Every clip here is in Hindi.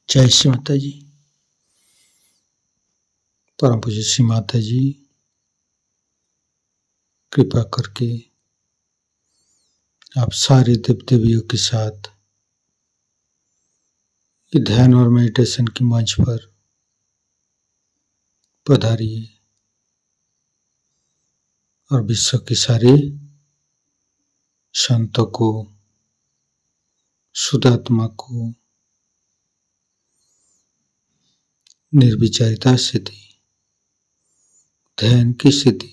जय श्री माता जी। परम पूज्य श्री माता जी कृपा करके आप सारे देव देवियों के साथ ये ध्यान और मेडिटेशन की मंच पर पधारिए और विश्व के सारे संतों को, शुद्धात्मा को निर्विचारिता सिद्धि, ध्यान की सिद्धि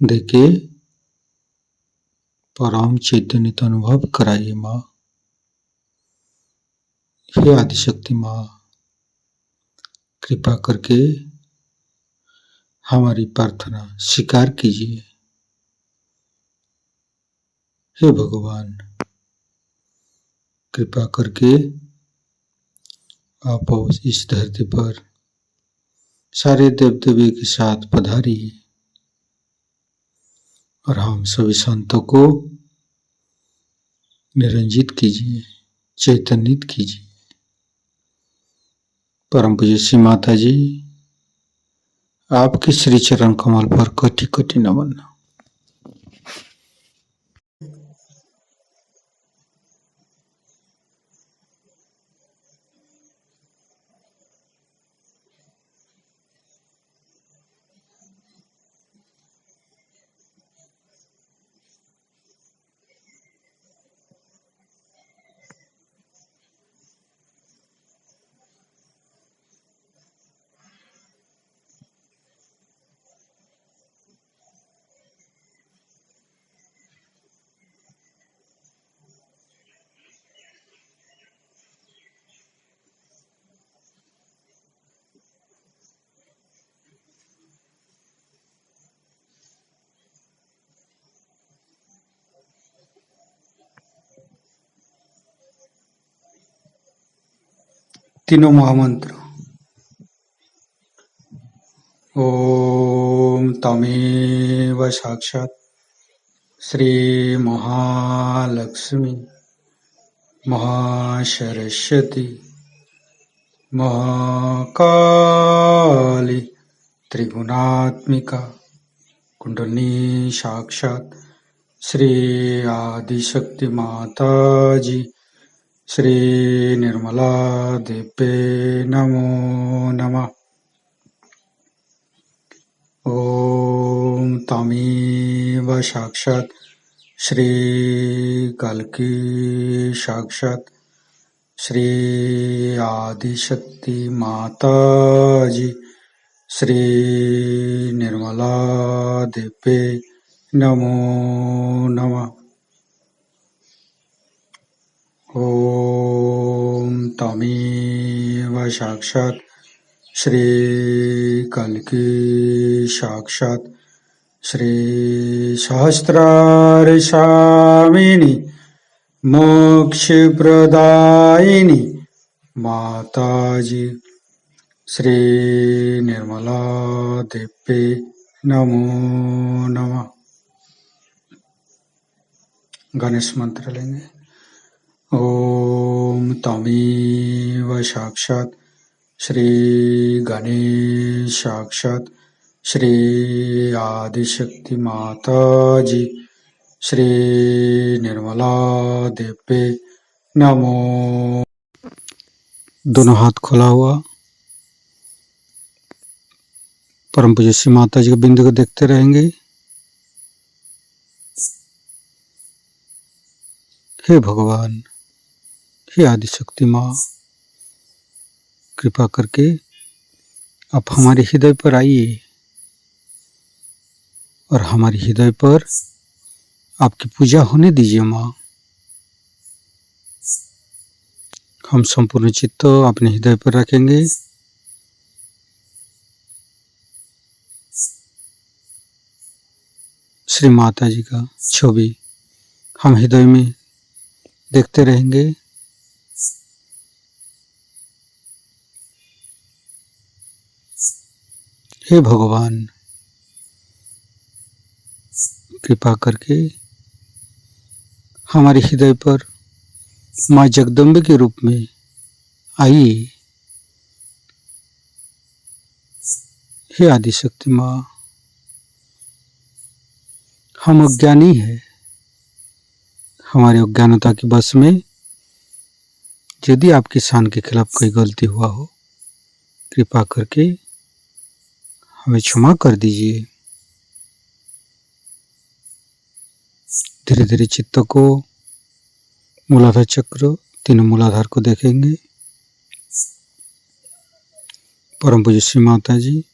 देके परम चैतन्य अनुभव कराइए। माँ, हे आदिशक्ति माँ, कृपा करके हमारी प्रार्थना स्वीकार कीजिए। हे भगवान, कृपा करके आप इस धरती पर सारे देव देवी के साथ पधारिए और हम सभी संतों को निरंजित कीजिए, चैतन्यित कीजिए। परम पूज्य श्री माता जी, आपके श्री चरण कमल पर कोटि कोटि नमन। तीनों महामंत्र। ओम तमेव साक्षात् श्री महालक्ष्मी महासरस्वती महाकाली त्रिगुणात्मिका कुंडलिनी साक्षात् श्री आदिशक्ति माता जी श्री निर्मला देवे नमो नमः। ओम तमेव साक्षात् श्री कल्की साक्षात् श्री आदिशक्ति माता जी श्री निर्मला देवे नमो नमः। ओम तमेव साक्षात् श्री कल्की साक्षात् श्री सहस्रार स्वामिनी मोक्ष प्रदायिनी माताजी श्री निर्मला देवे नमो नमः। गणेश मंत्र लेंगे। ओम तमेव साक्षात् श्री गणेश साक्षात् श्री आदिशक्ति माता जी श्री निर्मला देवे नमो। दोनों हाथ खोला हुआ परम पूज्य श्री माता जी के बिंदु को देखते रहेंगे। हे भगवान, हे आदिशक्ति माँ, कृपा करके आप हमारे हृदय पर आइए और हमारे हृदय पर आपकी पूजा होने दीजिए। माँ, हम संपूर्ण चित्त अपने हृदय पर रखेंगे। श्री माता जी का छवि हम हृदय में देखते रहेंगे। हे भगवान, कृपा करके हमारे हृदय पर माँ जगदम्बे के रूप में आइए, हे आदिशक्ति माँ, हम अज्ञानी हैं। हमारे अज्ञानता के बस में यदि आपकी शान के खिलाफ कोई गलती हुआ हो, कृपा करके हमें क्षमा कर दीजिए। धीरे धीरे चित्त को मूलाधार चक्र, तीनों मूलाधार को देखेंगे। परम पूज्य श्री माता जी,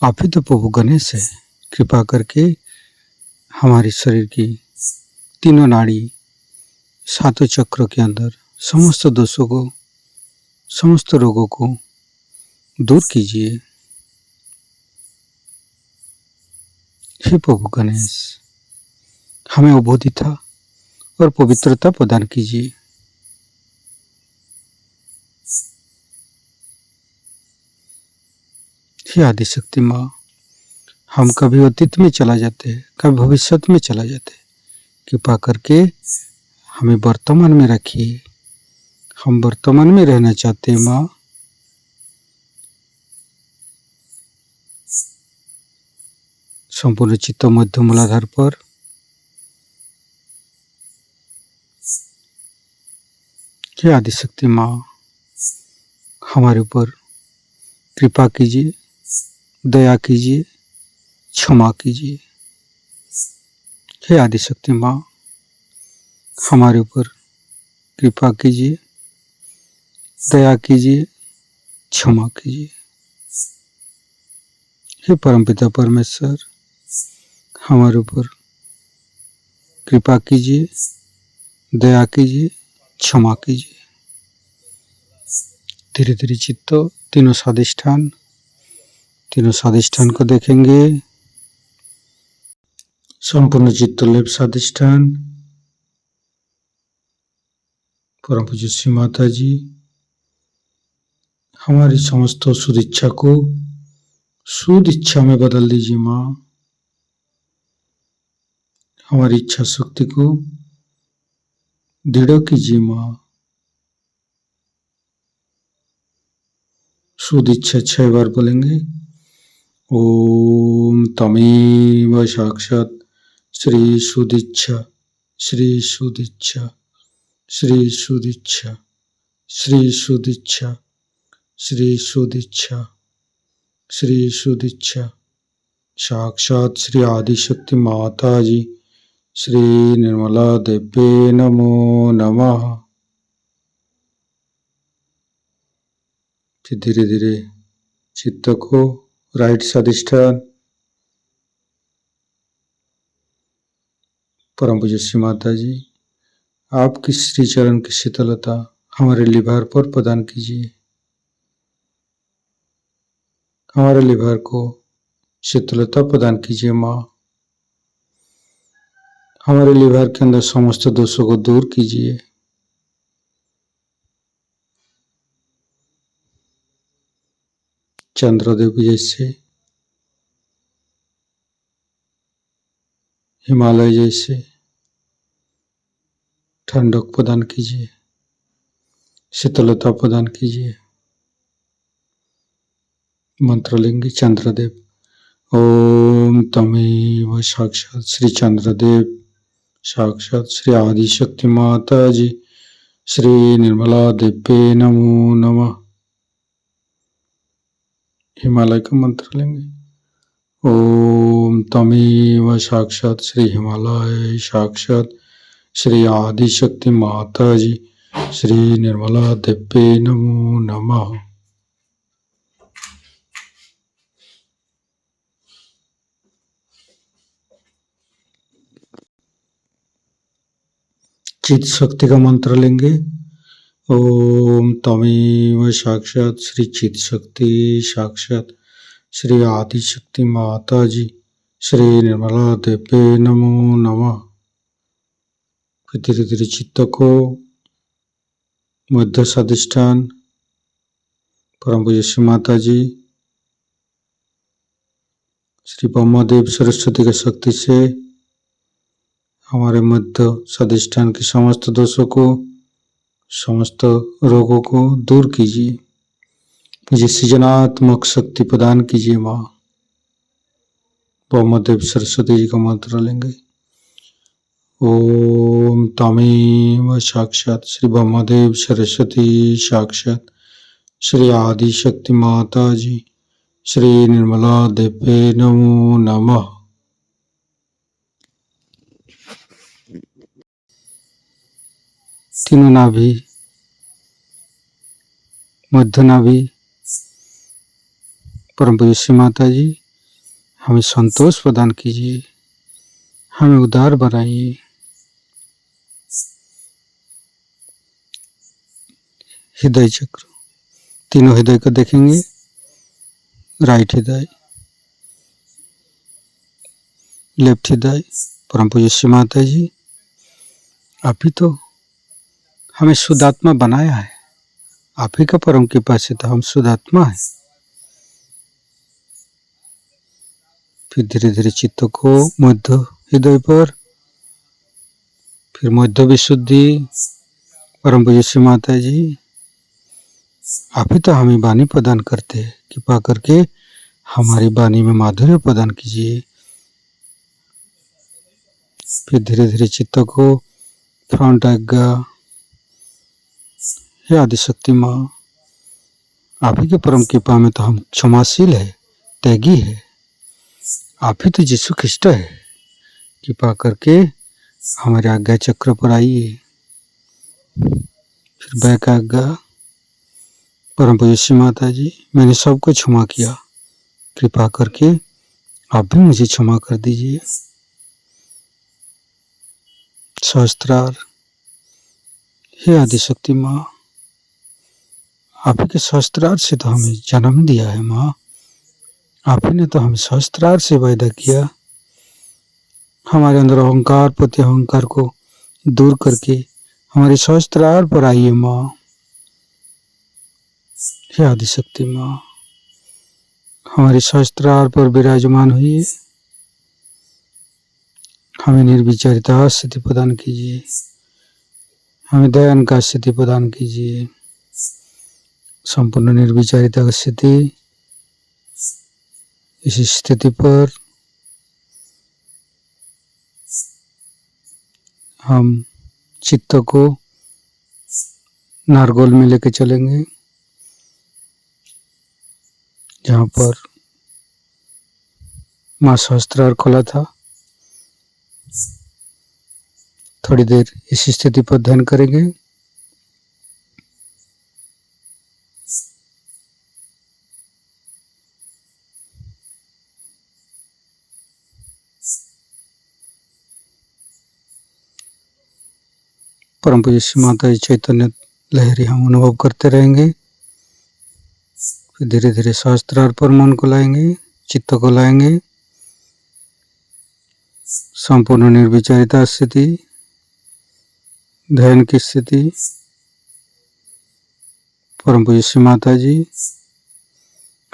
आप ही तो प्रभु गणेश है। कृपा करके हमारे शरीर की तीनों नाड़ी, सातों चक्रों के अंदर समस्त दोषों को, समस्त रोगों को दूर कीजिए। हे प्रभु गणेश, हमें अबोधिता और पवित्रता प्रदान कीजिए। हे आदिशक्ति माँ, हम कभी अतीत में चला जाते हैं, कभी भविष्य में चला जाते हैं। कृपा करके हमें वर्तमान में रखिए। हम वर्तमान में रहना चाहते हैं माँ। संपूर्ण चित्त मध्य मूलाधार पर हे आदिशक्ति माँ, हमारे ऊपर कृपा कीजिए, दया कीजिए, क्षमा कीजिए। हे आदिशक्ति माँ, हमारे ऊपर कृपा कीजिए, दया कीजिए, क्षमा कीजिए। हे परमपिता परमेश्वर, हमारे ऊपर कृपा कीजिए, दया कीजिए, क्षमा कीजिए। धीरे धीरे चित्त तीनों स्वादिष्ठान को देखेंगे। संपूर्ण चित्त लेप स्वादिष्ठान। परम पूज्य श्री माता जी, हमारी समस्त शुद्ध इच्छा को शुद्ध इच्छा में बदल दीजिए माँ। हमारी इच्छा शक्ति को दृढ़ कीजिए माँ। शुद्ध इच्छा 6 बार बोलेंगे। ओम तमेव साक्षात श्री शुद्ध इच्छा, श्री शुद्ध इच्छा, श्री शुद्ध इच्छा, श्री शुद्ध इच्छा, श्री शुद्ध इच्छा, श्री शुद्ध इच्छा। साक्षात श्री आदिशक्ति माता जी, श्री निर्मला देवी नमो नमः। फिर धीरे धीरे चित्त को राइट स्वादिष्ठान। परम पूज्य श्री माता जी, आपकी श्री चरण की शीतलता हमारे लिभार पर प्रदान कीजिए। हमारे लिभार को शीतलता प्रदान कीजिए माँ। हमारे लिभार के अंदर समस्त दोषों को दूर कीजिए। चंद्रदेव जैसे, हिमालय जैसे ठंडक प्रदान कीजिए, शीतलता प्रदान कीजिए। मंत्र लेंगे चंद्रदेव। ओम तमेव साक्षात श्री चंद्रदेव, साक्षात श्री आदिशक्ति माता जी, श्री निर्मला देवी नमो नमः। हिमालय का मंत्र लेंगे। ओम तमेव साक्षात श्री हिमालय, साक्षात श्री आदिशक्ति माता जी, श्री निर्मला देवी नमो नमः। चित शक्ति का मंत्र लेंगे। ओम तमेव साक्षात श्री चित शक्ति, साक्षात श्री आदिशक्ति माता जी, श्री निर्मला देवी नमो नमः। फिर धीरे धीरे चित्त को मध्य स्वादिष्ठान। परम पूज्य श्री माता जी, श्री ब्रह्मदेव सरस्वती की शक्ति से हमारे मध्य स्वादिष्ठान के समस्त दोषों को समस्त रोगों को दूर कीजिए, मुझे सृजनात्मक शक्ति प्रदान कीजिए माँ। ब्रह्मदेव सरस्वती जी का मंत्र लेंगे। ओम तमेव साक्षात श्री ब्रह्मदेव सरस्वती साक्षात श्री आदि शक्ति माता जी श्री निर्मला देवे नमो नमः। तीनों नाभि, मध्य नाभि, परम पूज्य श्री माता जी हमें संतोष प्रदान कीजिए, हमें उदार बनाइए। हृदय चक्र, तीनों हृदय को देखेंगे। राइट हृदय, लेफ्ट हृदय। परम पूज्य श्री माता जी आप ही तो हमें शुद्धात्मा बनाया है, आप ही का परम कृपा से तो हम शुद्धात्मा है। फिर धीरे धीरे चित्त को मध्य हृदय पर, फिर मध्य विशुद्धि। परम पूज्य श्री माता जी आप ही तो हमें वाणी प्रदान करते हैं, कृपा करके हमारी वाणी में माधुर्य प्रदान कीजिए। फिर धीरे धीरे चित्त को फ्रंट आज्ञा। हे आदिशक्ति माँ आप ही के परम कृपा में तो हम क्षमाशील है, त्यागी है। आप ही तो यीशु ख्रिस्ट है, कृपा करके हमारे आज्ञा चक्र पर आइए। फिर बैक आज्ञा। परम पूज्य श्री माता जी मैंने सबको क्षमा किया, कृपा करके आप भी मुझे क्षमा कर दीजिए। सहस्त्रार। हे आदिशक्ति माँ आप ही के सहस्त्रार से तो हमें जन्म दिया है माँ, आप ही ने तो हमें सहस्त्रार से पैदा किया। हमारे अंदर अहंकार प्रति अहंकार को दूर करके हमारे सहस्त्रार पर आइए माँ। हे आदिशक्ति माँ हमारे सहस्त्रार पर विराजमान हुई, हमें निर्विचारिता स्थिति प्रदान कीजिए, हमें दयान का स्थिति प्रदान कीजिए। संपूर्ण निर्विचारिता की स्थिति, इस स्थिति पर हम चित्त को नारगोल में लेके चलेंगे, जहाँ पर माँ सहस्त्रार खोला था। थोड़ी देर इस स्थिति पर ध्यान करेंगे। परम पूज्य श्री माता जी चैतन्य लहरी हम अनुभव करते रहेंगे। फिर धीरे धीरे सहस्त्रार पर मन को लाएंगे, चित्त को लाएंगे। संपूर्ण निर्विचारिता स्थिति, ध्यान की स्थिति। परम पूज्य श्री माता जी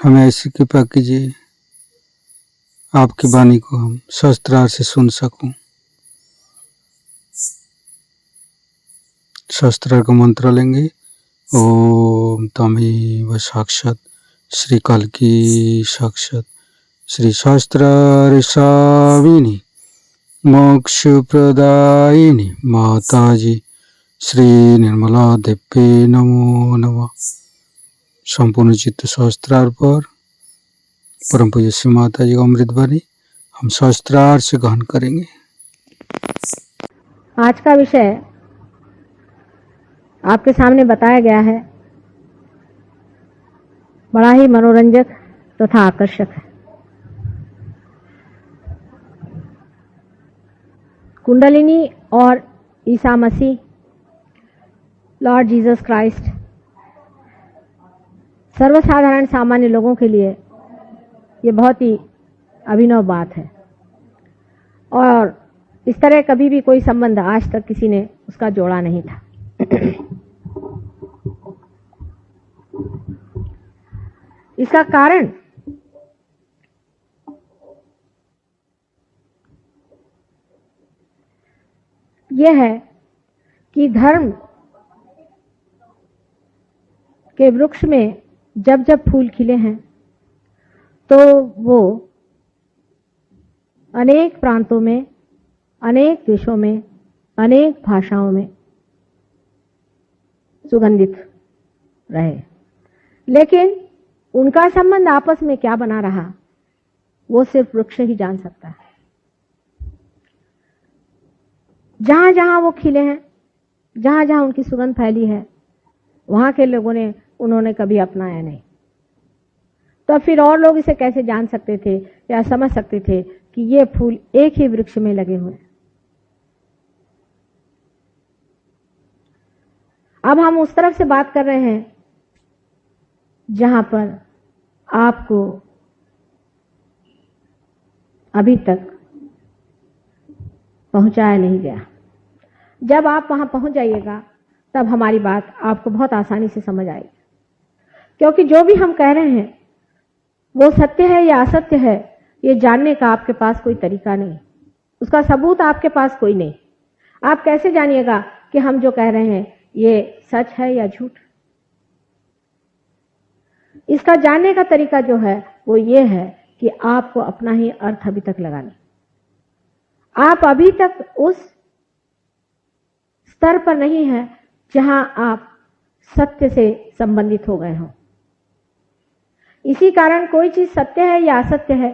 हमें ऐसी कृपा कीजिए, आपकी वाणी को हम सहस्त्रार से सुन सकूं। सहस्त्रार का मंत्र लेंगे। ओम तमेव साक्षात श्री कल्की साक्षात श्री सहस्त्रार साविनी मोक्ष प्रदायिनी माताजी श्री निर्मला देवे नमो नमः। संपूर्ण चित्त सहस्त्रार पर परम पूज्य श्री माता जी का अमृत वाणी हम सहस्त्रार से ग्रहण करेंगे। आज का विषय आपके सामने बताया गया है, बड़ा ही मनोरंजक तथा आकर्षक है। कुंडलिनी और Isa Masih, Lord Jesus Christ, सर्वसाधारण सामान्य लोगों के लिए ये बहुत ही अभिनव बात है, और इस तरह कभी भी कोई संबंध आज तक किसी ने उसका जोड़ा नहीं था। इसका कारण यह है कि धर्म कि वृक्ष में जब जब फूल खिले हैं तो वो अनेक प्रांतों में, अनेक देशों में, अनेक भाषाओं में सुगंधित रहे, लेकिन उनका संबंध आपस में क्या बना रहा वो सिर्फ वृक्ष ही जान सकता है। जहां जहां वो खिले हैं, जहां जहां उनकी सुगंध फैली है, वहां के लोगों ने उन्होंने कभी अपनाया नहीं। तो फिर और लोग इसे कैसे जान सकते थे या समझ सकते थे कि ये फूल एक ही वृक्ष में लगे हुए हैं। अब हम उस तरफ से बात कर रहे हैं जहां पर आपको अभी तक पहुंचाया नहीं गया। जब आप वहां पहुंच जाइएगा तब हमारी बात आपको बहुत आसानी से समझ आएगी, क्योंकि जो भी हम कह रहे हैं वो सत्य है या असत्य है ये जानने का आपके पास कोई तरीका नहीं, उसका सबूत आपके पास कोई नहीं। आप कैसे जानिएगा कि हम जो कह रहे हैं ये सच है या झूठ? इसका जानने का तरीका जो है वो ये है कि आपको अपना ही अर्थ अभी तक लगाना। आप अभी तक उस स्तर पर नहीं है जहां आप सत्य से संबंधित हो गए हों। इसी कारण कोई चीज सत्य है या असत्य है,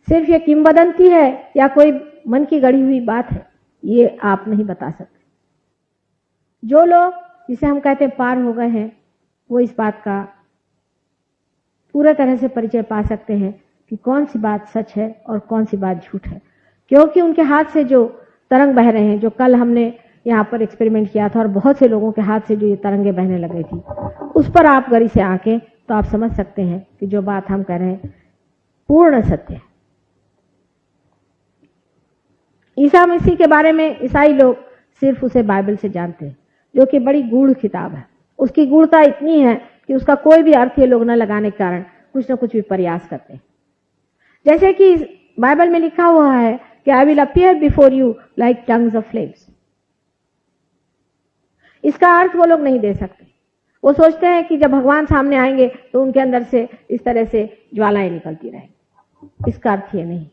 सिर्फ ये किंवदंती है या कोई मन की गढ़ी हुई बात है, ये आप नहीं बता सकते। जो लोग जिसे हम कहते हैं पार हो गए हैं, वो इस बात का पूरा तरह से परिचय पा सकते हैं कि कौन सी बात सच है और कौन सी बात झूठ है, क्योंकि उनके हाथ से जो तरंग बह रहे हैं, जो कल हमने यहाँ पर एक्सपेरिमेंट किया था और बहुत से लोगों के हाथ से जो ये तरंगे बहने लग गई थी, उस पर आप गरी से आके तो आप समझ सकते हैं कि जो बात हम कह रहे हैं पूर्ण सत्य है। ईसा मसीह के बारे में ईसाई लोग सिर्फ उसे बाइबल से जानते हैं, जो कि बड़ी गूढ़ किताब है। उसकी गूढ़ता इतनी है कि उसका कोई भी अर्थ ये लोग न लगाने के कारण कुछ न कुछ भी प्रयास करते हैं। जैसे कि बाइबल में लिखा हुआ है कि I will appear before you like tongues of flames. इसका अर्थ वो लोग नहीं दे सकते। वो सोचते हैं कि जब भगवान सामने आएंगे तो उनके अंदर से इस तरह से ज्वालाएं निकलती रहेंगी। इसका अर्थ ये नहीं।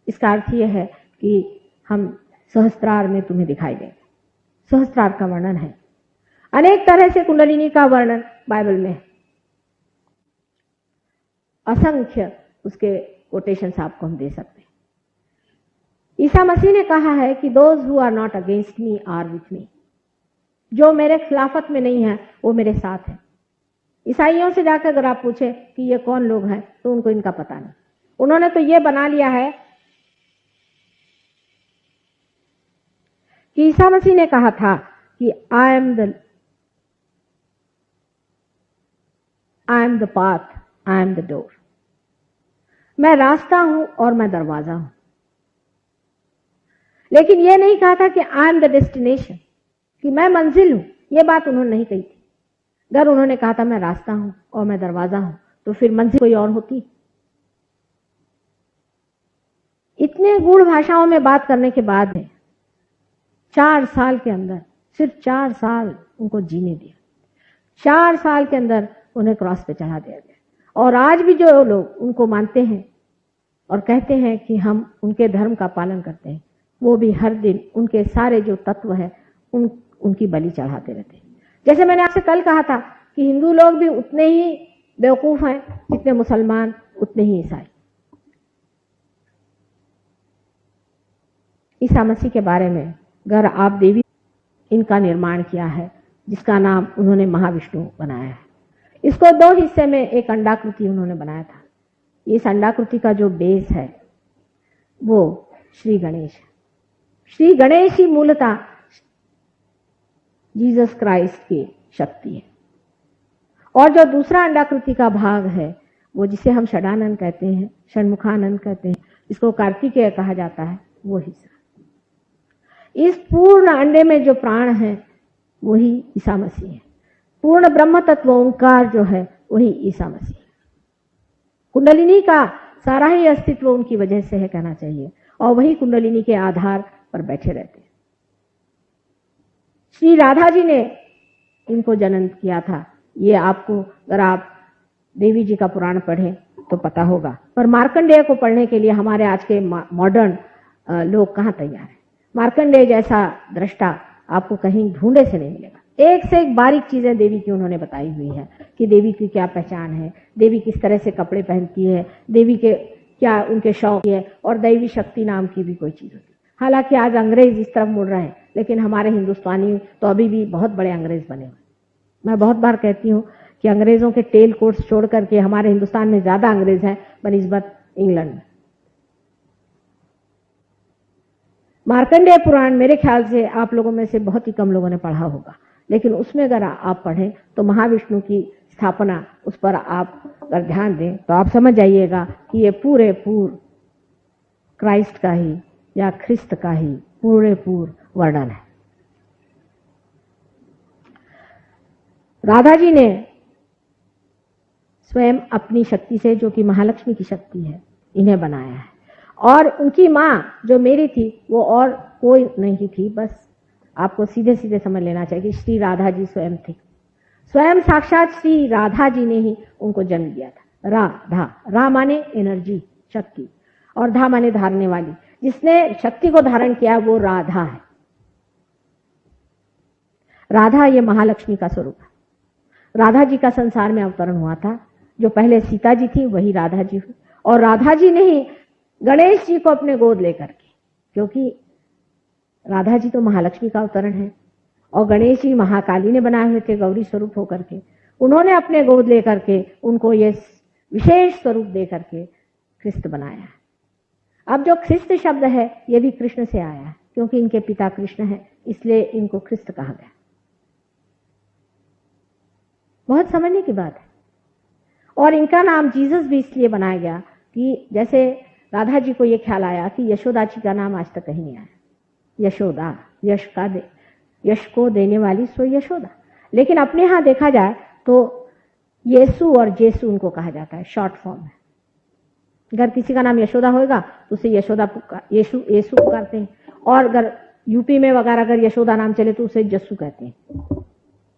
इसका अर्थ ये है कि हम सहस्त्रार में तुम्हें दिखाई देंगे। सहस्त्रार का वर्णन है, अनेक तरह से कुंडलिनी का वर्णन बाइबल में है, असंख्य उसके कोटेशंस आपको हम दे सकते हैं। ईसा मसीह ने कहा है कि those who are not against me are with me. जो मेरे खिलाफत में नहीं है वो मेरे साथ है। ईसाइयों से जाकर अगर आप पूछे कि ये कौन लोग हैं तो उनको इनका पता नहीं। उन्होंने तो ये बना लिया है कि ईसा मसीह ने कहा था कि I am the path, I am the door. मैं रास्ता हूं और मैं दरवाजा हूं। लेकिन यह नहीं कहा था कि आई एम द डेस्टिनेशन, कि मैं मंजिल हूं। यह बात उन्होंने नहीं कही थी। अगर उन्होंने कहा था मैं रास्ता हूं और मैं दरवाजा हूं तो फिर मंजिल कोई और होती। इतने गूढ़ भाषाओं में बात करने के बाद में 4 साल के अंदर, सिर्फ 4 साल उनको जीने दिया। 4 साल के अंदर उन्हें क्रॉस पे चढ़ा दिया गया। और आज भी जो लोग उनको मानते हैं और कहते हैं कि हम उनके धर्म का पालन करते हैं, वो भी हर दिन उनके सारे जो तत्व है उनकी बलि चढ़ाते रहते हैं। जैसे मैंने आपसे कल कहा था कि हिंदू लोग भी उतने ही बेवकूफ हैं जितने मुसलमान, उतने ही ईसाई। ईसा मसीह के बारे में अगर आप देवी इनका निर्माण किया है, जिसका नाम उन्होंने महाविष्णु बनाया है। इसको 2 हिस्से में एक अंडाकृति उन्होंने बनाया था। इस अंडाकृति का जो बेस है वो श्री गणेश है। श्री गणेश ही मूलतः जीसस क्राइस्ट की शक्ति है। और जो दूसरा अंडाकृति का भाग है वो जिसे हम षडानंद कहते हैं, षण्मुखानंद कहते हैं, इसको कार्तिकेय कहा जाता है, वो हिस्सा। इस पूर्ण अंडे में जो प्राण है वही ईसा मसीह है। पूर्ण ब्रह्म तत्व ओंकार जो है वही ईसा मसीह है। कुंडलिनी का सारा ही अस्तित्व उनकी वजह से है कहना चाहिए, और वही कुंडलिनी के आधार पर बैठे रहते हैं। श्री राधा जी ने इनको जन्म किया था ये आपको अगर आप देवी जी का पुराण पढ़ें तो पता होगा। पर मार्कंडेय को पढ़ने के लिए हमारे आज के मॉडर्न लोग कहाँ तैयार हैं। मार्कंडेय जैसा दृष्टा आपको कहीं ढूंढे से नहीं मिलेगा। एक से एक बारीक चीजें देवी की उन्होंने बताई हुई है कि देवी की क्या पहचान है, देवी किस तरह से कपड़े पहनती है, देवी के क्या उनके शौक है, और दैवी शक्ति नाम की भी कोई चीज होती है। हालांकि आज अंग्रेज इस तरफ मुड़ रहे हैं, लेकिन हमारे हिंदुस्तानी तो अभी भी बहुत बड़े अंग्रेज बने हुए। मैं बहुत बार कहती हूँ कि अंग्रेजों के टेल कोट्स छोड़ करके हमारे हिंदुस्तान में ज्यादा अंग्रेज हैं बनिस्बत इंग्लैंड में। मार्कंडेय पुराण मेरे ख्याल से आप लोगों में से बहुत ही कम लोगों ने पढ़ा होगा, लेकिन उसमें अगर आप पढ़ें तो महाविष्णु की स्थापना उस पर आप अगर ध्यान दें तो आप समझ जाइएगा कि ये पूरे क्राइस्ट का ही या ख्रिस्त का ही पूरे वर्णन है। राधा जी ने स्वयं अपनी शक्ति से, जो कि महालक्ष्मी की शक्ति है, इन्हें बनाया है। और उनकी मां जो मेरी थी वो और कोई नहीं थी, बस आपको सीधे सीधे समझ लेना चाहिए कि श्री राधा जी स्वयं थी। स्वयं साक्षात श्री राधा जी ने ही उनको जन्म दिया था। रा माने एनर्जी, शक्ति, और धा माने धारने वाली। जिसने शक्ति को धारण किया वो राधा है। राधा ये महालक्ष्मी का स्वरूप है। राधा जी का संसार में अवतरण हुआ था। जो पहले सीता जी थी वही राधा जी हुई, और राधा जी ने ही गणेश जी को अपने गोद लेकर के, क्योंकि राधा जी तो महालक्ष्मी का अवतरण है और गणेश जी महाकाली ने बनाए हुए थे गौरी स्वरूप होकर के। उन्होंने अपने गोद लेकर के उनको ये विशेष स्वरूप दे करके ख्रिस्त बनाया। अब जो ख्रिस्त शब्द है ये भी कृष्ण से आया है, क्योंकि इनके पिता कृष्ण है, इसलिए इनको ख्रिस्त कहा गया। बहुत समझने की बात है। और इनका नाम जीसस भी इसलिए बनाया गया कि जैसे राधा जी को ये ख्याल आया कि यशोदा जी का नाम आज तक कहीं नहीं आया। यशोदा, यश को देने वाली सो यशोदा। लेकिन अपने यहां देखा जाए तो येसु और जेसु उनको कहा जाता है, शॉर्ट फॉर्म है। अगर किसी का नाम यशोदा होगा तो उसे यशोदा येसु पुकारते हैं, और अगर यूपी में वगैरह अगर यशोदा नाम चले तो उसे जस्सू कहते हैं।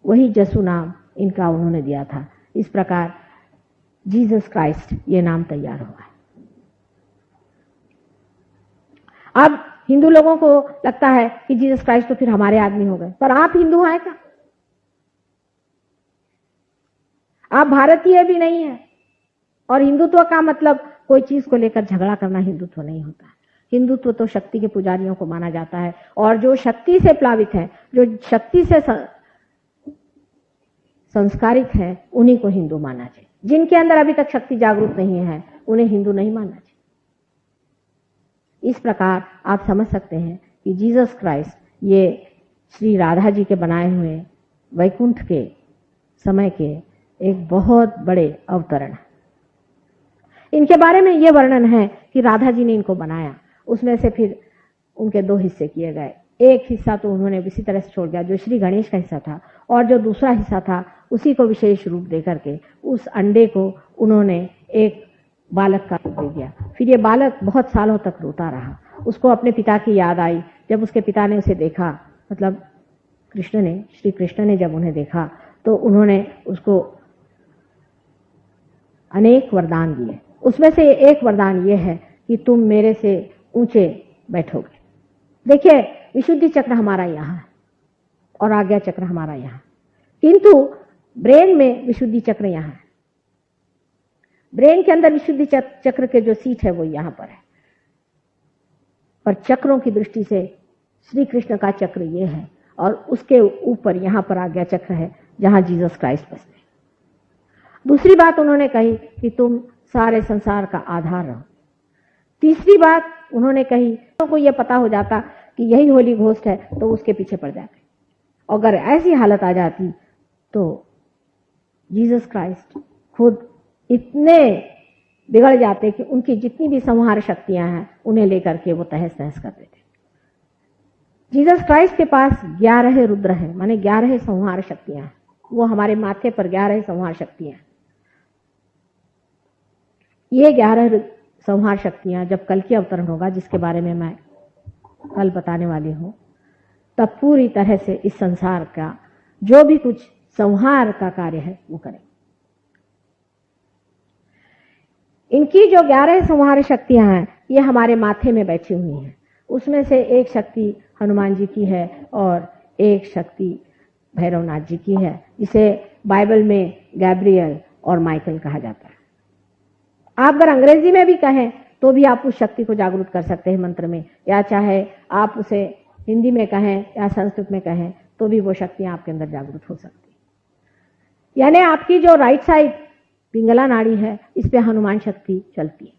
वही जस्सू नाम इनका उन्होंने दिया था। इस प्रकार जीसस क्राइस्ट ये नाम तैयार हुआ है। अब हिंदू लोगों को लगता है कि जीसस क्राइस्ट तो फिर हमारे आदमी हो गए, पर आप हिंदू हैं क्या? आप भारतीय भी नहीं है। और हिंदुत्व का मतलब कोई चीज को लेकर झगड़ा करना हिंदुत्व नहीं होता। हिंदुत्व तो शक्ति के पुजारियों को माना जाता है, और जो शक्ति से प्लावित है, जो शक्ति से संस्कारित है, उन्हीं को हिंदू मानना चाहिए। जिनके अंदर अभी तक शक्ति जागरूक नहीं है उन्हें हिंदू नहीं मानना चाहिए। इस प्रकार आप समझ सकते हैं कि जीसस क्राइस्ट ये श्री राधा जी के बनाए हुए वैकुंठ के समय के एक बहुत बड़े अवतरण है। इनके बारे में यह वर्णन है कि राधा जी ने इनको बनाया, उसमें से फिर उनके दो हिस्से किए गए। एक हिस्सा तो उन्होंने इसी तरह से छोड़ दिया जो श्री गणेश का हिस्सा था, और जो दूसरा हिस्सा था उसी को विशेष रूप दे करके उस अंडे को उन्होंने एक बालक का रूप दे दिया। फिर ये बालक बहुत सालों तक रोता रहा। उसको अपने पिता की याद आई। जब उसके पिता ने उसे देखा, मतलब श्री कृष्ण ने जब उन्हें देखा तो उन्होंने उसको अनेक वरदान दिए। उसमें से एक वरदान ये है कि तुम मेरे से ऊंचे बैठोगे। देखिए, विशुद्धि चक्र हमारा यहाँ है और आज्ञा चक्र हमारा यहाँ, किंतु ब्रेन में विशुद्धि चक्र यहाँ है। ब्रेन के अंदर विशुद्धि चक्र के जो सीट है वो यहाँ पर है, पर चक्रों की दृष्टि से श्री कृष्ण का चक्र ये है, और उसके ऊपर यहाँ पर आज्ञा चक्र है जहां जीसस क्राइस्ट बसते हैं। दूसरी बात उन्होंने कही कि तुम सारे संसार का आधार रहो। तीसरी बात उन्होंने कही, तो को यह पता हो जाता कि यही होली घोस्ट है तो उसके पीछे पड़ जाते। अगर ऐसी हालत आ जाती तो जीसस क्राइस्ट खुद इतने बिगड़ जाते कि उनकी जितनी भी संहार शक्तियां हैं उन्हें लेकर के वो तहस नहस कर देते। जीसस क्राइस्ट के पास 11 रुद्र है, माने 11 संहार शक्तियां हैं। वो हमारे माथे पर 11 संहार शक्तियां। ये 11 संहार शक्तियां जब कल की अवतरण होगा, जिसके बारे में मैं कल बताने वाली हूं, तब पूरी तरह से इस संसार का जो भी कुछ संहार का कार्य है वो करें। इनकी जो 11 संहार शक्तियां हैं ये हमारे माथे में बैठी हुई हैं। उसमें से एक शक्ति हनुमान जी की है और एक शक्ति भैरवनाथ जी की है, जिसे बाइबल में गैब्रियल और माइकल कहा जाता है। आप अगर अंग्रेजी में भी कहें तो भी आप उस शक्ति को जागरूक कर सकते हैं मंत्र में, या चाहे आप उसे हिंदी में कहें या संस्कृत में कहें तो भी वो शक्तियां आपके अंदर जागरूक हो सकती है। यानी आपकी जो राइट साइड पिंगला नाड़ी है इस पे हनुमान शक्ति चलती है।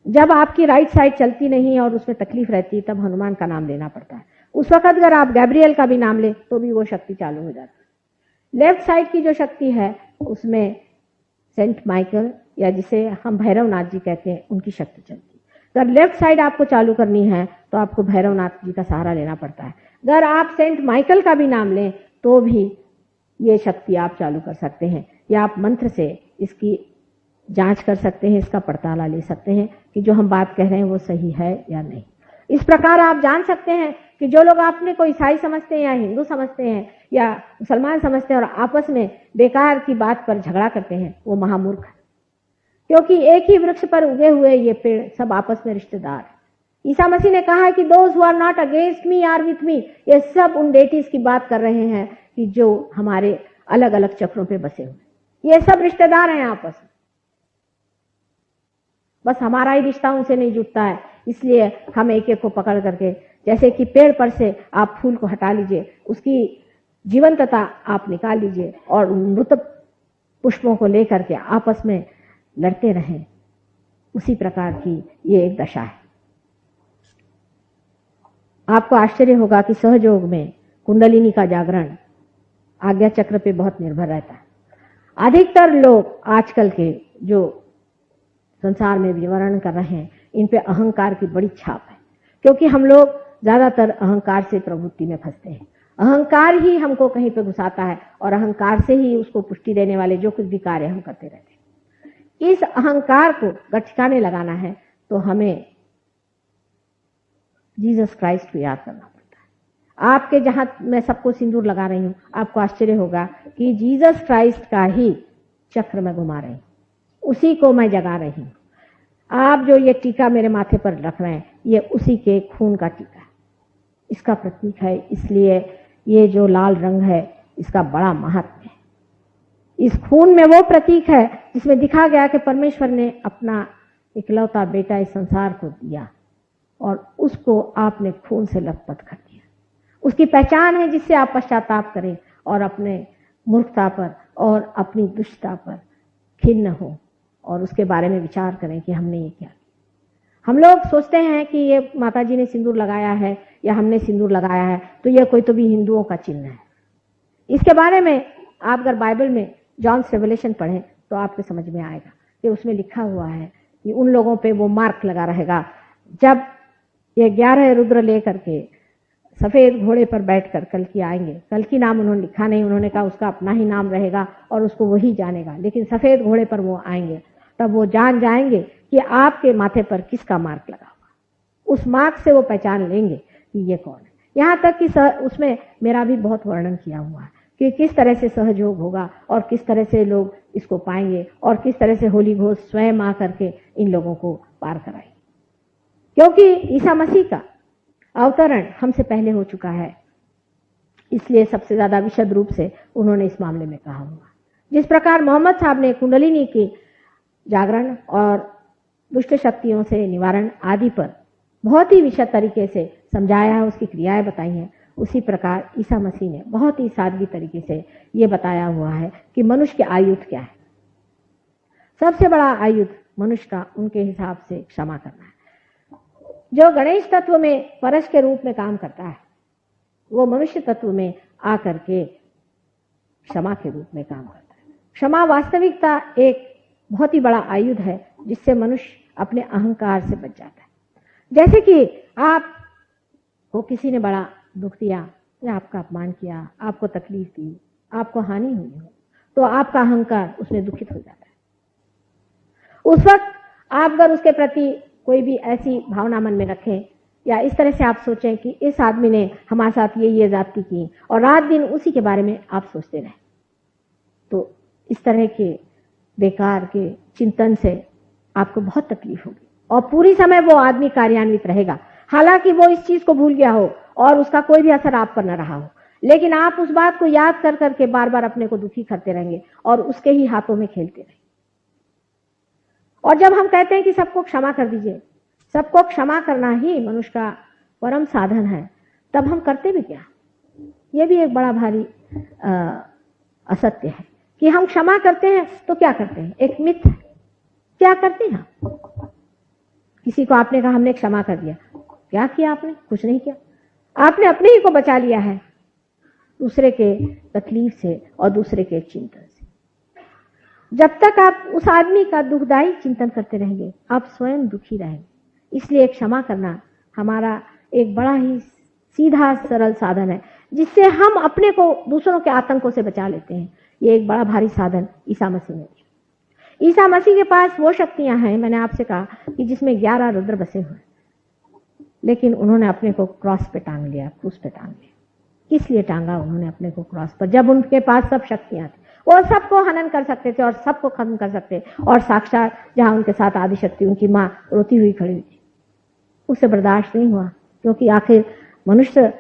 जब आपकी राइट साइड चलती नहीं और उसमें तकलीफ रहती है तब हनुमान का नाम लेना पड़ता है। उस वक्त अगर आप गैब्रियल का भी नाम ले तो भी वो शक्ति चालू हो जाती है। लेफ्ट साइड की जो शक्ति है उसमें सेंट माइकल या जिसे हम भैरवनाथ जी कहते हैं उनकी शक्ति चलती है। अगर लेफ्ट साइड आपको चालू करनी है तो आपको भैरवनाथ जी का सहारा लेना पड़ता है। अगर आप सेंट माइकल का भी नाम लें तो भी ये शक्ति आप चालू कर सकते हैं, या आप मंत्र से इसकी जांच कर सकते हैं, इसका पड़ताला ले सकते हैं कि जो हम बात कह रहे हैं वो सही है या नहीं। इस प्रकार आप जान सकते हैं कि जो लोग आपने को ईसाई समझते हैं या हिंदू समझते हैं या मुसलमान समझते हैं और आपस में बेकार की बात पर झगड़ा करते हैं वो महामूर्ख है, क्योंकि एक ही वृक्ष पर उगे हुए ये पेड़ सब आपस में रिश्तेदार हैं। ईसा मसीह ने कहा है कि those who are not against me are with me. ये सब उन डेटीज की बात कर रहे हैं कि जो हमारे अलग अलग चक्रों पे बसे हुए, ये सब रिश्तेदार हैं आपस में, बस हमारा ही रिश्ता उनसे नहीं जुटता है, इसलिए हम एक एक को पकड़ करके, जैसे कि पेड़ पर से आप फूल को हटा लीजिए, उसकी जीवंतता आप निकाल लीजिए और मृत पुष्पों को लेकर के आपस में लड़ते रहें, उसी प्रकार की ये एक दशा है। आपको आश्चर्य होगा कि सहयोग में कुंडलिनी का जागरण आज्ञा चक्र पे बहुत निर्भर रहता है। अधिकतर लोग आजकल के जो संसार में विवरण कर रहे हैं इन पे अहंकार की बड़ी छाप है, क्योंकि हम लोग ज्यादातर अहंकार से प्रवृत्ति में फंसते हैं। अहंकार ही हमको कहीं पे घुसाता है और अहंकार से ही उसको पुष्टि देने वाले जो कुछ भी कार्य हम करते रहते हैं। इस अहंकार को ठिकाने लगाना है तो हमें जीसस क्राइस्ट को याद करना पड़ता है। आपके जहां मैं सबको सिंदूर लगा रही हूं, आपको आश्चर्य होगा कि जीसस क्राइस्ट का ही चक्र में घुमा रही हूं, उसी को मैं जगा रही हूं। आप जो ये टीका मेरे माथे पर रख रहे हैं ये उसी के खून का टीका है, इसका प्रतीक है, इसलिए ये जो लाल रंग है इसका बड़ा महत्व है। इस खून में वो प्रतीक है जिसमें दिखा गया कि परमेश्वर ने अपना इकलौता बेटा इस संसार को दिया और उसको आपने खून से लथपथ कर दिया। उसकी पहचान है जिससे आप पश्चाताप करें और अपने मूर्खता पर और अपनी दुष्टता पर खिन्न हो और उसके बारे में विचार करें कि हमने ये क्या किया। हम लोग सोचते हैं कि ये माता जी ने सिंदूर लगाया है या हमने सिंदूर लगाया है तो ये कोई तो भी हिंदुओं का चिन्ह है। इसके बारे में आप अगर बाइबल में जॉन्स रेवलेशन पढ़ें तो आपको समझ में आएगा कि उसमें लिखा हुआ है कि उन लोगों पे वो मार्क लगा रहेगा जब ये 11 रुद्र लेकर के सफेद घोड़े पर बैठकर कल्कि आएंगे। कल्कि नाम उन्होंने लिखा नहीं, उन्होंने कहा उसका अपना ही नाम रहेगा और उसको वही जानेगा, लेकिन सफेद घोड़े पर वो आएंगे तब वो जान जाएंगे कि आपके माथे पर किसका मार्क लगा हुआ। उस मार्क से वो पहचान लेंगे कि ये कौन है। यहाँ तक कि उसमें मेरा भी बहुत वर्णन किया हुआ है कि किस तरह से सहयोग होगा और किस तरह से लोग इसको पाएंगे और किस तरह से होली घोष स्वयं आ करके इन लोगों को पार कराएंगे, क्योंकि ईसा मसीह का अवतरण हमसे पहले हो चुका है, इसलिए सबसे ज्यादा विशद रूप से उन्होंने इस मामले में कहा हुआ। जिस प्रकार मोहम्मद साहब ने कुंडलिनी की जागरण और दुष्ट शक्तियों से निवारण आदि पर बहुत ही विशद तरीके से समझाया है, उसकी क्रियाएं बताई हैं, उसी प्रकार ईसा मसीह ने बहुत ही सादगी तरीके से ये बताया हुआ है कि मनुष्य के आयुध क्या है। सबसे बड़ा आयुध मनुष्य का उनके हिसाब से क्षमा करना है। जो गणेश तत्व में परश के रूप में काम करता है वो मनुष्य तत्व में आकर के क्षमा के रूप में काम करता है। क्षमा वास्तविकता एक बहुत ही बड़ा आयुध है जिससे मनुष्य अपने अहंकार से बच जाता है। जैसे कि आपको किसी ने बड़ा दुख दिया या आपका अपमान किया, आपको तकलीफ दी, आपको हानि हुई हो, तो आपका अहंकार उसमें दुखित हो जाता है। उस वक्त आप अगर उसके प्रति कोई भी ऐसी भावना मन में रखें या इस तरह से आप सोचें कि इस आदमी ने हमारे साथ ये जाति की और रात दिन उसी के बारे में आप सोचते रहे, तो इस तरह के बेकार के चिंतन से आपको बहुत तकलीफ होगी और पूरी समय वो आदमी कार्यान्वित रहेगा, हालांकि वो इस चीज को भूल गया हो और उसका कोई भी असर आप पर न रहा हो, लेकिन आप उस बात को याद कर करके बार बार अपने को दुखी करते रहेंगे और उसके ही हाथों में खेलते रहेंगे। और जब हम कहते हैं कि सबको क्षमा कर दीजिए, सबको क्षमा करना ही मनुष्य का परम साधन है, तब हम करते भी क्या? यह भी एक बड़ा भारी असत्य है कि हम क्षमा करते हैं तो क्या करते हैं? एक मिथ है। क्या करते हैं? किसी को आपने कहा हमने क्षमा कर दिया, क्या किया आपने? कुछ नहीं किया, आपने अपने ही को बचा लिया है दूसरे के तकलीफ से और दूसरे के चिंतन से। जब तक आप उस आदमी का दुखदायी चिंतन करते रहेंगे, आप स्वयं दुखी रहेंगे। इसलिए क्षमा करना हमारा एक बड़ा ही सीधा सरल साधन है, जिससे हम अपने को दूसरों के आतंकों से बचा लेते हैं। ये एक बड़ा भारी साधन ईसा मसीह ने दिया। ईसा मसीह के पास वो शक्तियां हैं, मैंने आपसे कहा कि जिसमें 11 रुद्र बसे हुए, लेकिन उन्होंने अपने को क्रॉस पे टांग लिया, क्रूस पे टांग लिया। किस लिए टांगा उन्होंने अपने को क्रॉस पर? जब उनके पास सब शक्तियां थी, वो सबको हनन कर सकते थे और सबको खत्म कर सकते, और साक्षात जहां उनके साथ आदिशक्ति उनकी मां रोती हुई खड़ी हुई थी, उसे बर्दाश्त नहीं हुआ, क्योंकि आखिर मनुष्य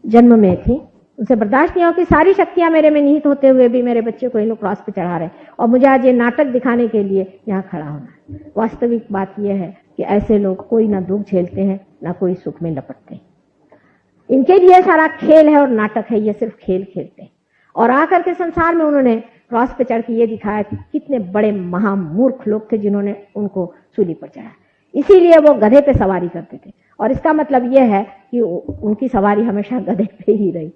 जन्म में थी, उसे बर्दाश्त नहीं हुआ कि सारी शक्तियां मेरे में निहित होते हुए भी मेरे बच्चे को इन लोग क्रॉस पे चढ़ा रहे और मुझे आज ये नाटक दिखाने के लिए यहाँ खड़ा होना है। वास्तविक बात यह है कि ऐसे लोग कोई ना दुख झेलते हैं ना कोई सुख में लपटते हैं। इनके लिए सारा खेल है और नाटक है, ये सिर्फ खेल खेलते हैं। और आकर के संसार में उन्होंने क्रॉस पे चढ़ के ये दिखाया कि कितने बड़े महामूर्ख लोग थे जिन्होंने उनको सूली पर चढ़ाया। इसीलिए वो गधे पे सवारी करते थे, और इसका मतलब यह है कि उनकी सवारी हमेशा गधे पे ही रही।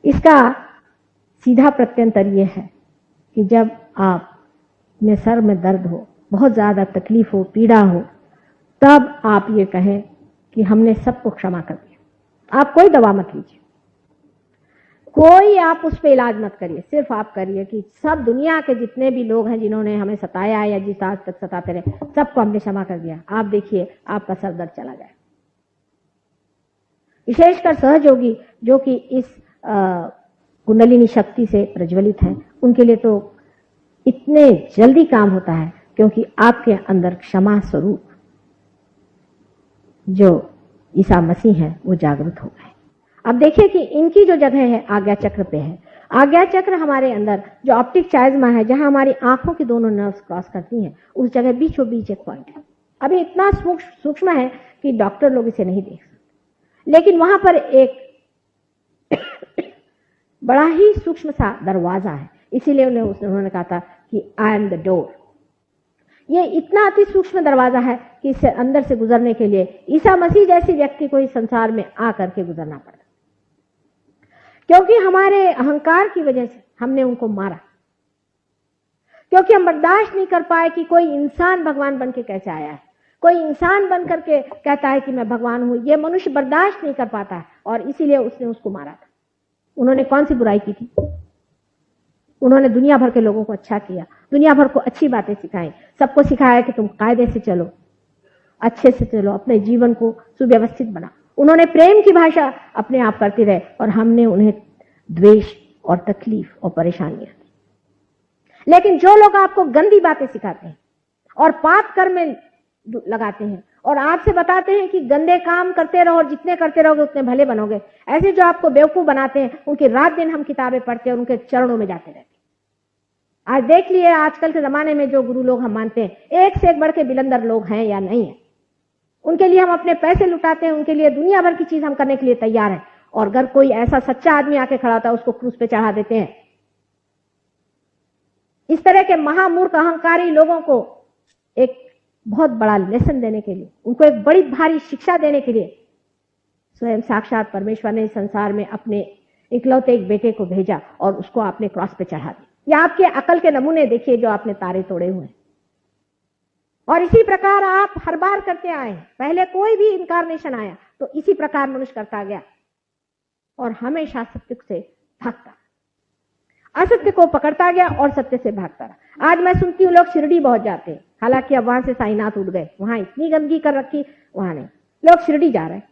इसका सीधा प्रत्यंतर यह है कि जब आप में सर में दर्द हो, बहुत ज्यादा तकलीफ हो, पीड़ा हो, तब आप ये कहें कि हमने सबको क्षमा कर दिया। आप कोई दवा मत लीजिए, कोई आप उस पर इलाज मत करिए, सिर्फ आप करिए कि सब दुनिया के जितने भी लोग हैं जिन्होंने हमें सताया या जिस आज तक सताते रहे, सबको हमने क्षमा कर दिया। आप देखिए आपका सर दर्द चला जाए। विशेषकर सहयोगी जो कि इस कुंडलिनी शक्ति से प्रज्वलित है, उनके लिए तो इतने जल्दी काम होता है, क्योंकि आपके अंदर क्षमा स्वरूप जो ईसा मसीह है वो जागृत हो गए। अब देखिए कि इनकी जो जगह है आज्ञा चक्र पे है। आज्ञा चक्र हमारे अंदर जो ऑप्टिक चाइज्मा है, जहां हमारी आंखों की दोनों नर्व्स क्रॉस करती हैं, उस जगह बीचों बीच एक पॉइंट है। अभी इतना सूक्ष्म है कि डॉक्टर लोग इसे नहीं देख सकते, लेकिन वहां पर एक बड़ा ही सूक्ष्म सा दरवाजा है। इसीलिए उन्होंने कहा था कि आई एम द डोर। ये इतना अति सूक्ष्म दरवाजा है कि इससे अंदर से गुजरने के लिए ईसा मसीह जैसे व्यक्ति को इस संसार में आकर के गुजरना पड़ा, क्योंकि हमारे अहंकार की वजह से हमने उनको मारा, क्योंकि हम बर्दाश्त नहीं कर पाए कि कोई इंसान भगवान बन के कैसे आया है, कोई इंसान बन करके कहता है कि मैं भगवान हूं। ये मनुष्य बर्दाश्त नहीं कर पाता है, और इसीलिए उसने उसको मारा था। उन्होंने कौन सी बुराई की थी? उन्होंने दुनिया भर के लोगों को अच्छा किया, दुनिया भर को अच्छी बातें सिखाई, सबको सिखाया कि तुम कायदे से चलो, अच्छे से चलो, अपने जीवन को सुव्यवस्थित बना। उन्होंने प्रेम की भाषा अपने आप करते रहे, और हमने उन्हें द्वेष और तकलीफ और परेशानियां दी। लेकिन जो लोग आपको गंदी बातें सिखाते हैं और पाप कर्म में लगाते हैं और आपसे बताते हैं कि गंदे काम करते रहो और जितने करते रहोगे उतने भले बनोगे, ऐसे जो आपको बेवकूफ बनाते हैं, उनकी रात दिन हम किताबें पढ़ते हैं और उनके चरणों में जाते रहते हैं। आज देख लिए आजकल के जमाने में जो गुरु लोग हम मानते हैं, एक से एक बढ़ के बिलंदर लोग हैं या नहीं है। उनके लिए हम अपने पैसे लुटाते हैं, उनके लिए दुनिया भर की चीज हम करने के लिए तैयार हैं, और अगर कोई ऐसा सच्चा आदमी आके खड़ा होता है उसको क्रूस पे चढ़ा देते हैं। इस तरह के महामूर्ख अहंकारी लोगों को एक बहुत बड़ा लेसन देने के लिए, उनको एक बड़ी भारी शिक्षा देने के लिए स्वयं साक्षात परमेश्वर ने इस संसार में अपने इकलौते एक बेटे को भेजा और उसको आपने क्रॉस पे चढ़ा दिया। या आपके अकल के नमूने देखिए जो आपने तारे तोड़े हुए हैं, और इसी प्रकार आप हर बार करते आए। पहले कोई भी इनकारनेशन आया तो इसी प्रकार मनुष्य करता गया और हमेशा सत्य से भागता, असत्य को पकड़ता गया और सत्य से भागता रहा। आज मैं सुनती हूँ लोग शिरडी बहुत जाते हैं, हालांकि अब वहां से साईनाथ उठ गए, वहां इतनी गंदगी कर रखी, वहां नहीं, लोग शिरडी जा रहे हैं।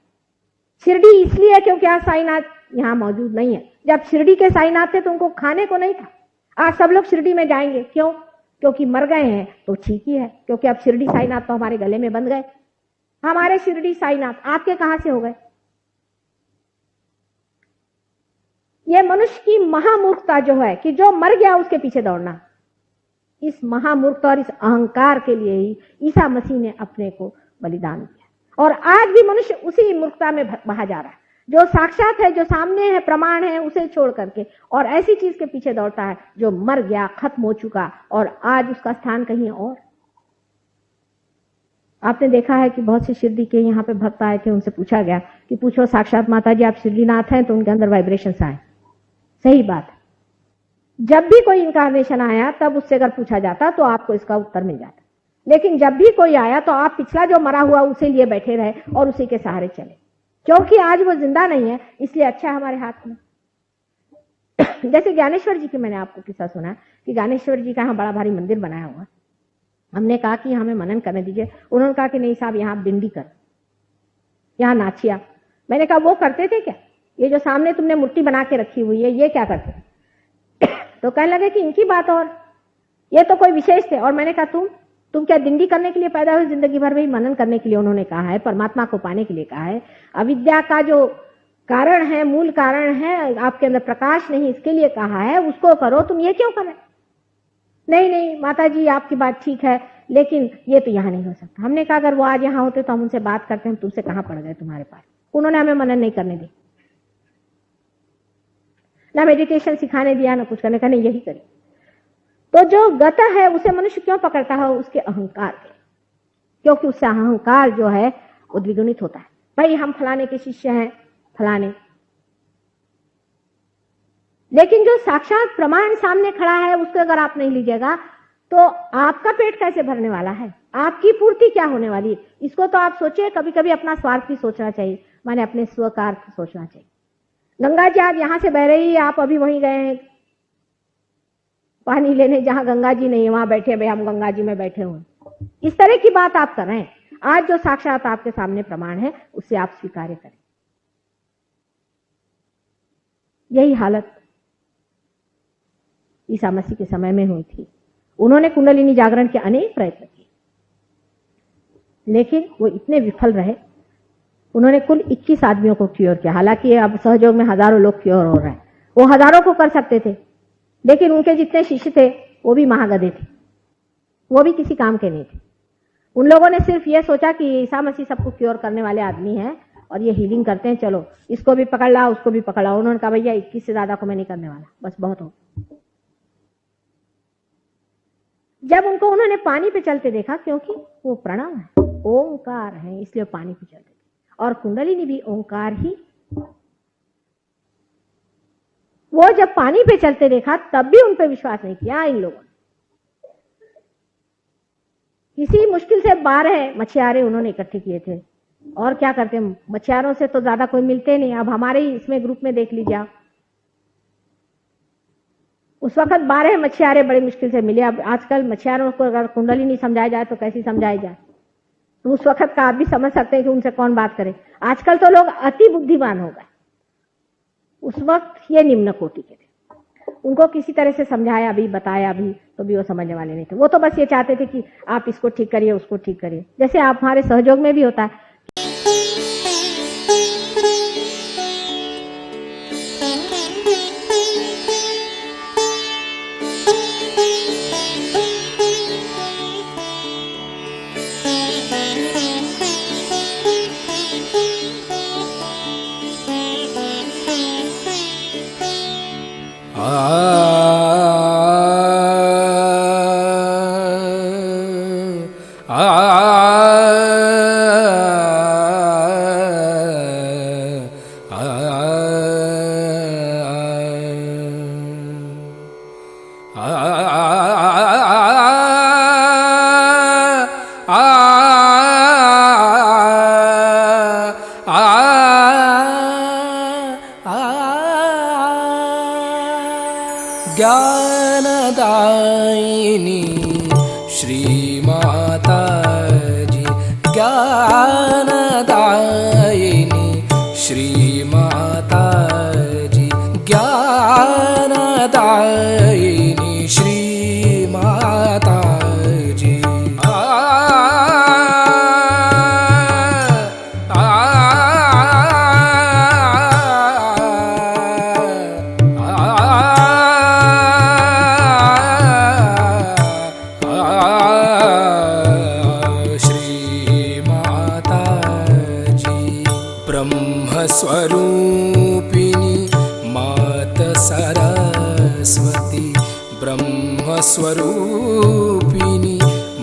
शिरडी इसलिए क्योंकि आज साईनाथ यहाँ मौजूद नहीं है। जब शिरडी के साईनाथ थे तो उनको खाने को नहीं था। आज सब लोग शिरडी में जाएंगे, क्यों? क्योंकि मर गए हैं तो ठीक ही है, क्योंकि अब शिरडी साईनाथ तो हमारे गले में बंध गए। हमारे शिरडी साईनाथ आपके कहां से हो गए? ये मनुष्य की महामूर्खता जो है कि जो मर गया उसके पीछे दौड़ना, इस महामूर्खता और इस अहंकार के लिए ही ईसा मसीह ने अपने को बलिदान दिया। और आज भी मनुष्य उसी मूर्खता में बहा जा रहा है। जो साक्षात है, जो सामने है, प्रमाण है, उसे छोड़ करके और ऐसी चीज के पीछे दौड़ता है जो मर गया, खत्म हो चुका और आज उसका स्थान कहीं और। आपने देखा है कि बहुत से शिरडी के यहाँ पे भक्त आए थे, उनसे पूछा गया कि पूछो साक्षात माता जी आप शिरडीनाथ हैं, तो उनके अंदर वाइब्रेशंस आए। सही बात है, जब भी कोई इनकारनेशन आया तब उससे अगर पूछा जाता तो आपको इसका उत्तर मिल जाता, लेकिन जब भी कोई आया तो आप पिछला जो मरा हुआ उसे लिए बैठे रहे और उसी के सहारे चले, क्योंकि आज वो जिंदा नहीं है, इसलिए अच्छा हमारे हाथ में। जैसे ज्ञानेश्वर जी की मैंने आपको किस्सा सुना कि ज्ञानेश्वर जी का यहाँ बड़ा भारी मंदिर बनाया हुआ। हमने कहा कि हमें मनन करने दीजिए, उन्होंने कहा कि नहीं साहब यहाँ डिंडी कर, यहाँ नाचिया। मैंने कहा वो करते थे क्या? ये जो सामने तुमने मूर्ति बना के रखी हुई है ये क्या करते? तो कहने लगे कि इनकी बात और ये तो कोई विशेष थे। और मैंने कहा तुम क्या डिंडी करने के लिए पैदा हुए? जिंदगी भर में मनन करने के लिए उन्होंने कहा है, परमात्मा को पाने के लिए कहा है। अविद्या का जो कारण है, मूल कारण है, आपके अंदर प्रकाश नहीं, इसके लिए कहा है, उसको करो। तुम ये क्यों करें? नहीं माता जी आपकी बात ठीक है, लेकिन ये तो यहाँ नहीं हो सकता। हमने कहा अगर वो आज यहाँ होते तो हम उनसे बात करते, हम तुमसे कहाँ पड़ गए तुम्हारे पास। उन्होंने हमें मनन नहीं करने दी, ना मेडिटेशन सिखाने दिया, ना कुछ करने का, नहीं यही करी। तो जो गत है उसे मनुष्य क्यों पकड़ता है? उसके अहंकार के, क्योंकि उससे अहंकार जो है वो द्विगुणित होता है। भाई हम फलाने के शिष्य हैं, फलाने, लेकिन जो साक्षात प्रमाण सामने खड़ा है उसको अगर आप नहीं लीजिएगा तो आपका पेट कैसे भरने वाला है? आपकी पूर्ति क्या होने वाली है? इसको तो आप सोचिए। कभी कभी अपना स्वार्थ भी सोचना चाहिए, माने अपने स्वकार्थ सोचना चाहिए। गंगा जी आज यहां से बह रही है, आप अभी वहीं गए हैं पानी लेने, जहां गंगा जी नहीं है वहां बैठे, भाई हम गंगा जी में बैठे हुए, इस तरह की बात आप कर रहे हैं। आज जो साक्षात आपके सामने प्रमाण है उससे आप स्वीकार करें। यही हालत ईसा मसीह के समय में हुई थी। उन्होंने कुंडलिनी जागरण के अनेक प्रयत्न किए, लेकिन वो इतने विफल रहे। उन्होंने कुल 21 आदमियों को क्योर किया। हालांकि अब सहयोग में हजारों लोग क्योर हो रहे हैं, वो हजारों को कर सकते थे, लेकिन उनके जितने शिष्य थे वो भी महागधे थे, वो भी किसी काम के नहीं थे। उन लोगों ने सिर्फ ये सोचा कि ईसा मसीह सबको क्योर करने वाले आदमी हैं और ये हीलिंग करते हैं, चलो इसको भी पकड़ ला, उसको भी पकड़ ला। उन्होंने कहा भैया 21 से ज्यादा को मैं नहीं करने वाला, बस बहुत हो। जब उनको उन्होंने पानी पे चलते देखा, क्योंकि वो प्रणव है, ओंकार है, इसलिए पानी पे चलते थे, और कुंडलिनी भी ओंकार ही। वो जब पानी पे चलते देखा तब भी उन पे विश्वास नहीं किया इन लोगों ने। किसी मुश्किल से 12 मछुआरे उन्होंने इकट्ठे किए थे, और क्या करते, मछुआरों से तो ज्यादा कोई मिलते नहीं। अब हमारे ही इसमें ग्रुप में देख लीजिए आप, उस वक्त 12 मछुआरे बड़ी मुश्किल से मिले। अब आजकल मछुआरों को अगर कुंडली नहीं समझाया जाए तो कैसी समझाई जाए? तो उस वक्त का आप भी समझ सकते हैं कि उनसे कौन बात करे। आजकल तो लोग अति बुद्धिमान हो गए, उस वक्त ये निम्न कोटि के थे। उनको किसी तरह से समझाया भी, बताया भी, तो भी वो समझने वाले नहीं थे। वो तो बस ये चाहते थे कि आप इसको ठीक करिए, उसको ठीक करिए। जैसे आप हमारे सहयोग में भी होता है, ज्ञानदायिनी श्री माता जी, ज्ञानदायिनी श्री माता ज्ञानदायिनी श्री माता जी। स्वरूपिणी मात सरस्वती, ब्रह्मस्वरूपिणी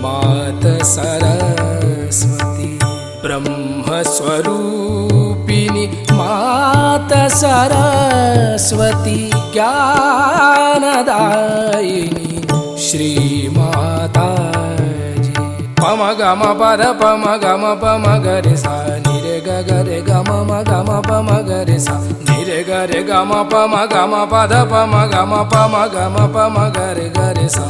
मात सरस्वती, ब्रह्मस्वरूपिणी मात सरस्वती, ज्ञानदायिनी श्री माता जी। पम गम पद पम गम पम गरे सा निरे ग गरे गम म गम पम गरे सा निरे गरे गम पम गम पद पम गम पम गरे गरे सा।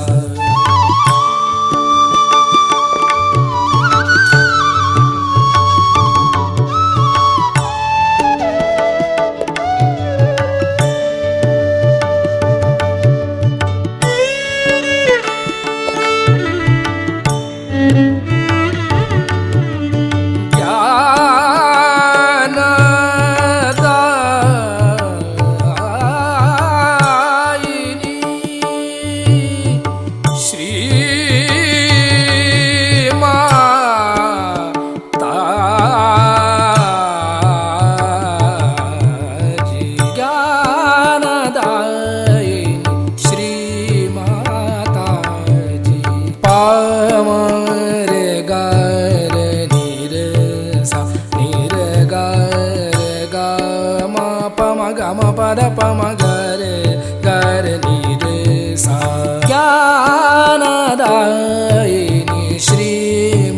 ज्ञानदायिनी श्री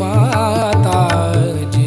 माता जी।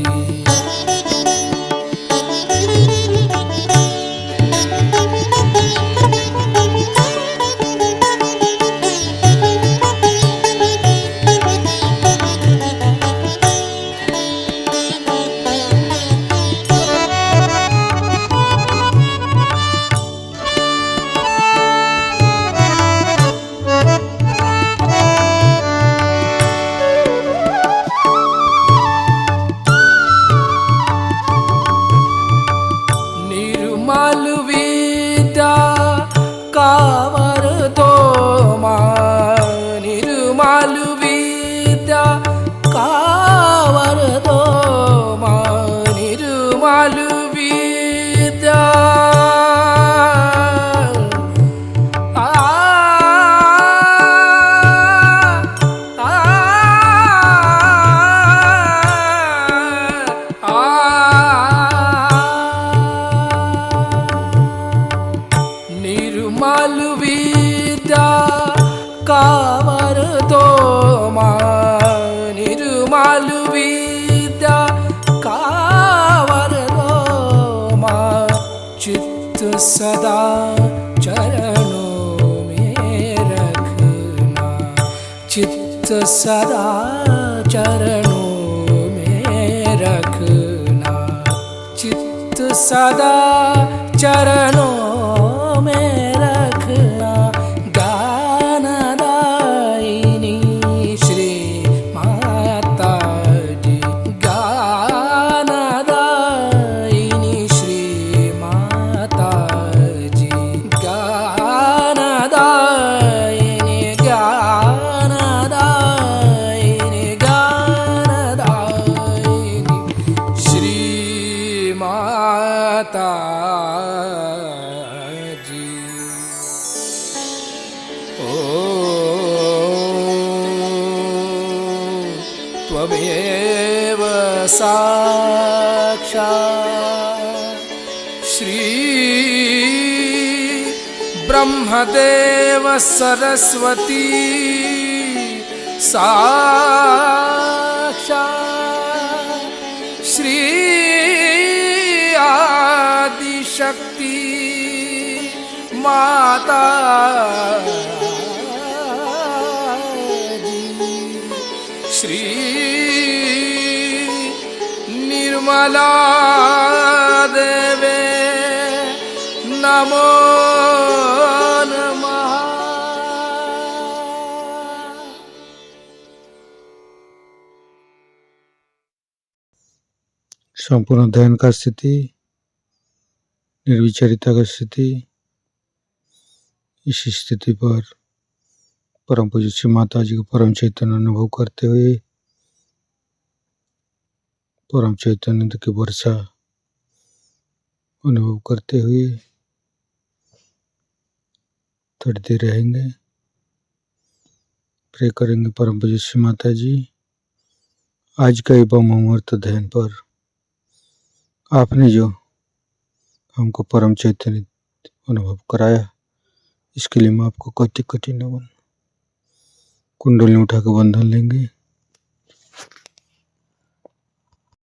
सदा चरणों में रखना, चित्त सदा चरणों में रखना, चित्त सदा चरणों में रखना। ज्ञानदायिनी श्री माता जी, ज्ञानदायिनी श्री माता जी, ज्ञानदायिनी ज्ञानदायिनी ज्ञानदायिनी श्री माता जी। ओ त्वमेव साक्षात् श्री ब्रह्मदेव सरस्वती साक्षात् श्री आदिशक्ति माता जी, श्री निर्मला देवे नमो नमः। संपूर्ण ध्यान का स्थिति, निर्विचारिता का स्थिति, इस स्थिति पर परम पूज्य श्री माता जी को परम चैतन्य अनुभव करते हुए परम चैतन्य की वर्षा अनुभव करते हुए थोड़ी देर रहेंगे। प्रे करेंगे परम पूज्य श्री माता जी, आज का ये ब्रह्म ध्यान पर आपने जो हमको परम चैतन्य अनुभव कराया, इसके लिए मैं आपको कोटि कोटि नमन। कुंडली उठा के बंधन लेंगे।